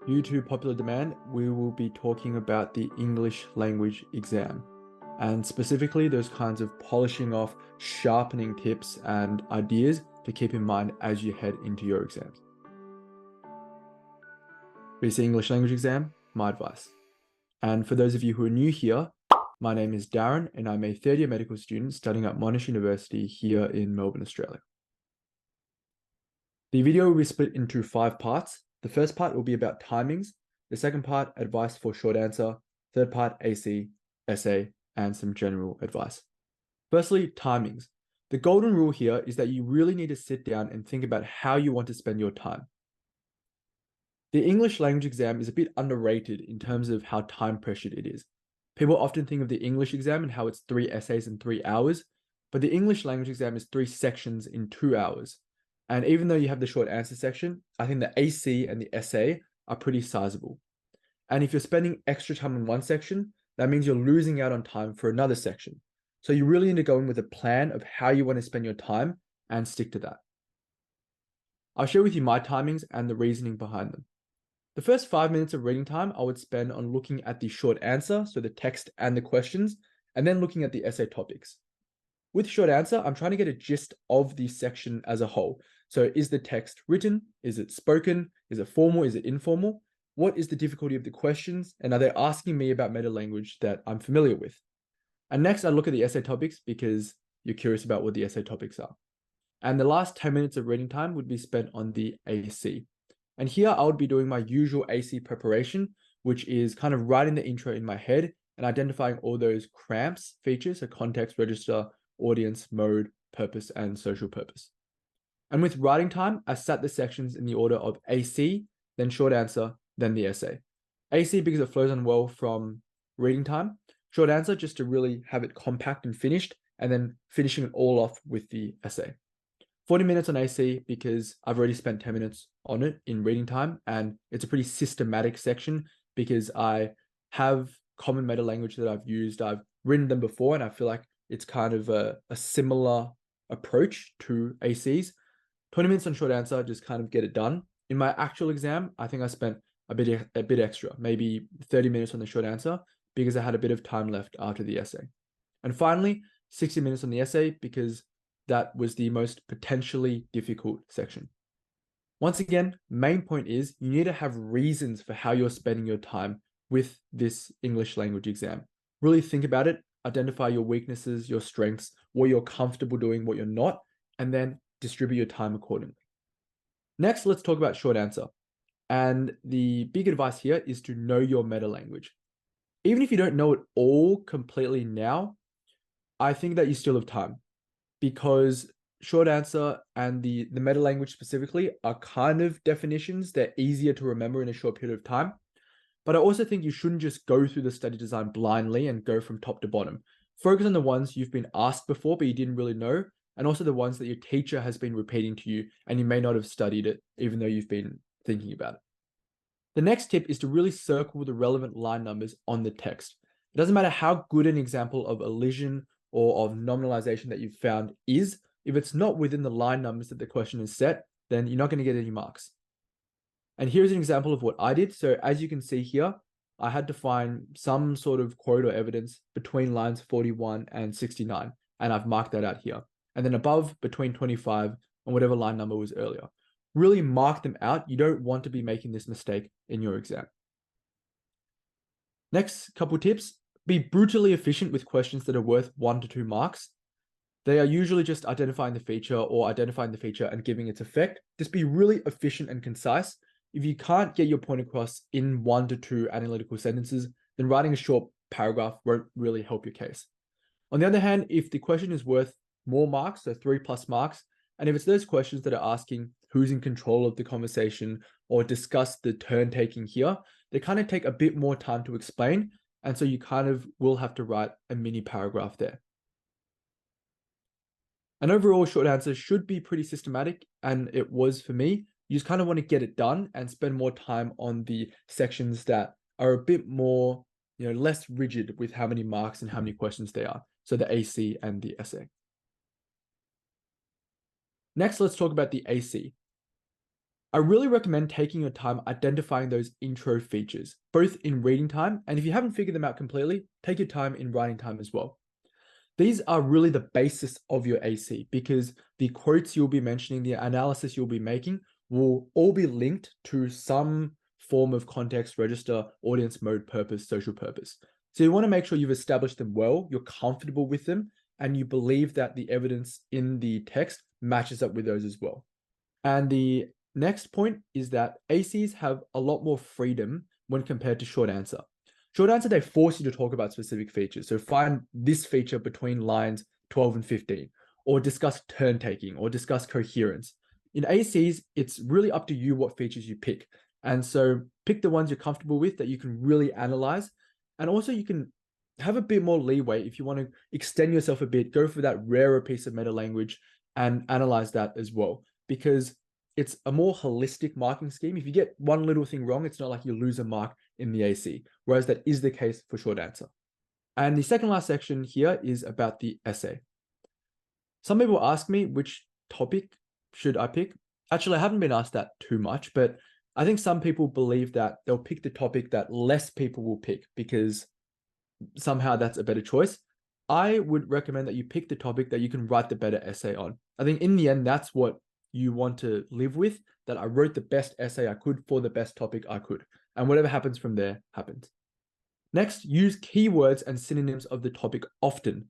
Due to popular demand, we will be talking about the English language exam, and specifically those kinds of polishing off, sharpening tips and ideas to keep in mind as you head into your exams. VCE English language exam, my advice. And for those of you who are new here, my name is Darren and I'm a third-year medical student studying at Monash University here in Melbourne, Australia. The video will be split into 5 parts. The first part will be about timings. The second part, advice for short answer. Third part, AC, essay, and some general advice. Firstly, timings. The golden rule here is that you really need to sit down and think about how you want to spend your time. The English language exam is a bit underrated in terms of how time pressured it is. People often think of the English exam and how it's 3 essays in 3 hours, but the English language exam is 3 sections in 2 hours. And even though you have the short answer section, I think the AC and the essay are pretty sizable. And if you're spending extra time in one section, that means you're losing out on time for another section. So you really need to go in with a plan of how you want to spend your time and stick to that. I'll share with you my timings and the reasoning behind them. The first 5 minutes of reading time I would spend on looking at the short answer, so the text and the questions, and then looking at the essay topics. With short answer, I'm trying to get a gist of the section as a whole. So is the text written? Is it spoken? Is it formal? Is it informal? What is the difficulty of the questions? And are they asking me about meta language that I'm familiar with? And next, I look at the essay topics because you're curious about what the essay topics are. And the last 10 minutes of reading time would be spent on the AC. And here I would be doing my usual AC preparation, which is kind of writing the intro in my head and identifying all those cramps features, so context, register, audience, mode, purpose, and social purpose. And with writing time, I sat the sections in the order of AC, then short answer, then the essay. AC because it flows on well from reading time. Short answer just to really have it compact and finished, and then finishing it all off with the essay. 40 minutes on AC because I've already spent 10 minutes on it in reading time, and it's a pretty systematic section because I have common meta language that I've used. I've written them before, and I feel like it's kind of a similar approach to ACs. 20 minutes on short answer, just kind of get it done. In my actual exam, I think I spent a bit extra, maybe 30 minutes on the short answer because I had a bit of time left after the essay. And finally, 60 minutes on the essay because that was the most potentially difficult section. Once again, main point is you need to have reasons for how you're spending your time with this English language exam. Really think about it, identify your weaknesses, your strengths, what you're comfortable doing, what you're not, and then distribute your time accordingly. Next, let's talk about short answer. And the big advice here is to know your meta language. Even if you don't know it all completely now, I think that you still have time because short answer and the meta language specifically are kind of definitions. They're easier to remember in a short period of time. But I also think you shouldn't just go through the study design blindly and go from top to bottom. Focus on the ones you've been asked before, but you didn't really know, and also the ones that your teacher has been repeating to you, and you may not have studied it, even though you've been thinking about it. The next tip is to really circle the relevant line numbers on the text. It doesn't matter how good an example of elision or of nominalization that you've found is, if it's not within the line numbers that the question is set, then you're not going to get any marks. And here's an example of what I did. So as you can see here, I had to find some sort of quote or evidence between lines 41 and 69. And I've marked that out here. And then above between 25 and whatever line number was earlier. Really mark them out. You don't want to be making this mistake in your exam. Next couple tips, be brutally efficient with questions that are worth 1 to 2 marks. They are usually just identifying the feature or identifying the feature and giving its effect. Just be really efficient and concise. If you can't get your point across in 1 to 2 analytical sentences, then writing a short paragraph won't really help your case. On the other hand, if the question is worth more marks, so 3+ marks, and if it's those questions that are asking who's in control of the conversation or discuss the turn taking here, they kind of take a bit more time to explain. And so you kind of will have to write a mini paragraph there. An overall short answer should be pretty systematic, and it was for me. You just kind of want to get it done and spend more time on the sections that are a bit more, less rigid with how many marks and how many questions they are. So the AC and the essay. Next, let's talk about the AC. I really recommend taking your time identifying those intro features, both in reading time, and if you haven't figured them out completely, take your time in writing time as well. These are really the basis of your AC because the quotes you'll be mentioning, the analysis you'll be making will all be linked to some form of context, register, audience, mode, purpose, social purpose. So you want to make sure you've established them well, you're comfortable with them, and you believe that the evidence in the text matches up with those as well. And the next point is that ACs have a lot more freedom when compared to short answer. Short answer, they force you to talk about specific features. So find this feature between lines 12 and 15, or discuss turn taking, or discuss coherence. In ACs, it's really up to you what features you pick. And so pick the ones you're comfortable with that you can really analyze. And also you can have a bit more leeway if you want to extend yourself a bit, go for that rarer piece of meta language and analyze that as well, because it's a more holistic marking scheme. If you get one little thing wrong, it's not like you lose a mark in the AC, whereas that is the case for short answer. And the second last section here is about the essay. Some people ask me which topic should I pick. Actually, I haven't been asked that too much, but I think some people believe that they'll pick the topic that less people will pick because somehow that's a better choice. I would recommend that you pick the topic that you can write the better essay on. I think in the end, that's what you want to live with, that I wrote the best essay I could for the best topic I could. And whatever happens from there happens. Next, use keywords and synonyms of the topic often.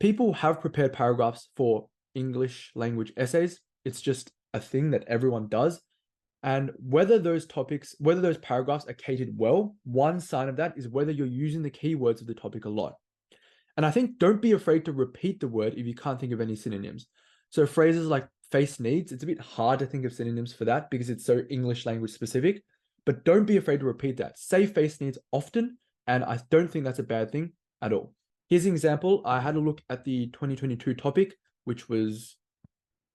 People have prepared paragraphs for English language essays. It's just a thing that everyone does. And whether those paragraphs are catered well, one sign of that is whether you're using the keywords of the topic a lot. And I think don't be afraid to repeat the word if you can't think of any synonyms. So phrases like face needs, it's a bit hard to think of synonyms for that because it's so English language specific, but don't be afraid to repeat that. Say face needs often, and I don't think that's a bad thing at all. Here's an example. I had a look at the 2022 topic, which was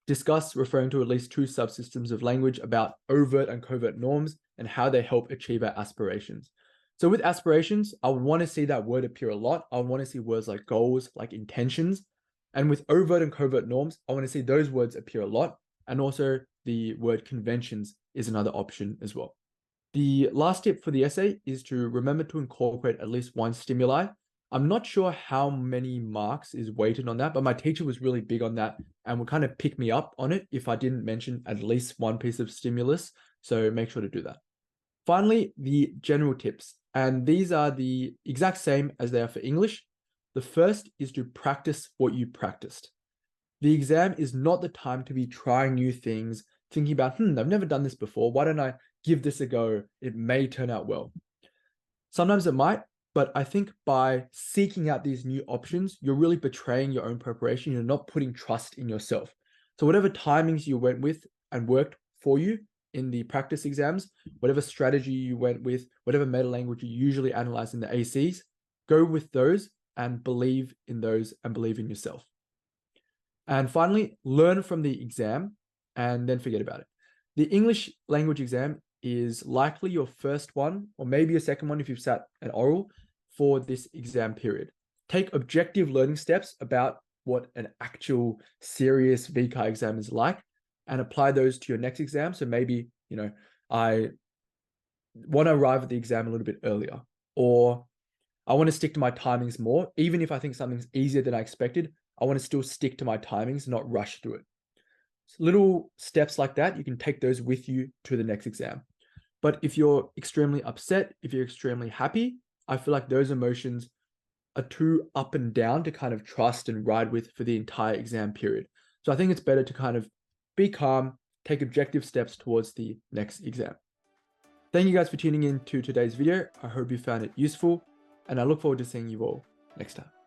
discuss referring to at least two subsystems of language about overt and covert norms and how they help achieve our aspirations. So with aspirations, I would want to see that word appear a lot. I would want to see words like goals, like intentions. And with overt and covert norms, I want to see those words appear a lot. And also the word conventions is another option as well. The last tip for the essay is to remember to incorporate at least one stimuli. I'm not sure how many marks is weighted on that, but my teacher was really big on that and would kind of pick me up on it if I didn't mention at least one piece of stimulus. So make sure to do that. Finally, the general tips. And these are the exact same as they are for English. The first is to practice what you practiced. The exam is not the time to be trying new things, thinking about, I've never done this before. Why don't I give this a go? It may turn out well. Sometimes it might, but I think by seeking out these new options, you're really betraying your own preparation. You're not putting trust in yourself. So whatever timings you went with and worked for you in the practice exams, whatever strategy you went with, whatever meta language you usually analyze in the ACs, go with those and believe in those and believe in yourself. And finally, learn from the exam and then forget about it. The English language exam is likely your first one, or maybe your second one if you've sat an oral for this exam period. Take objective learning steps about what an actual serious VCE exam is like and apply those to your next exam. So maybe, I want to arrive at the exam a little bit earlier, or I want to stick to my timings more. Even if I think something's easier than I expected, I want to still stick to my timings, not rush through it. So little steps like that, you can take those with you to the next exam. But if you're extremely upset, if you're extremely happy, I feel like those emotions are too up and down to kind of trust and ride with for the entire exam period. So I think it's better to kind of be calm, take objective steps towards the next exam. Thank you guys for tuning in to today's video. I hope you found it useful, and I look forward to seeing you all next time.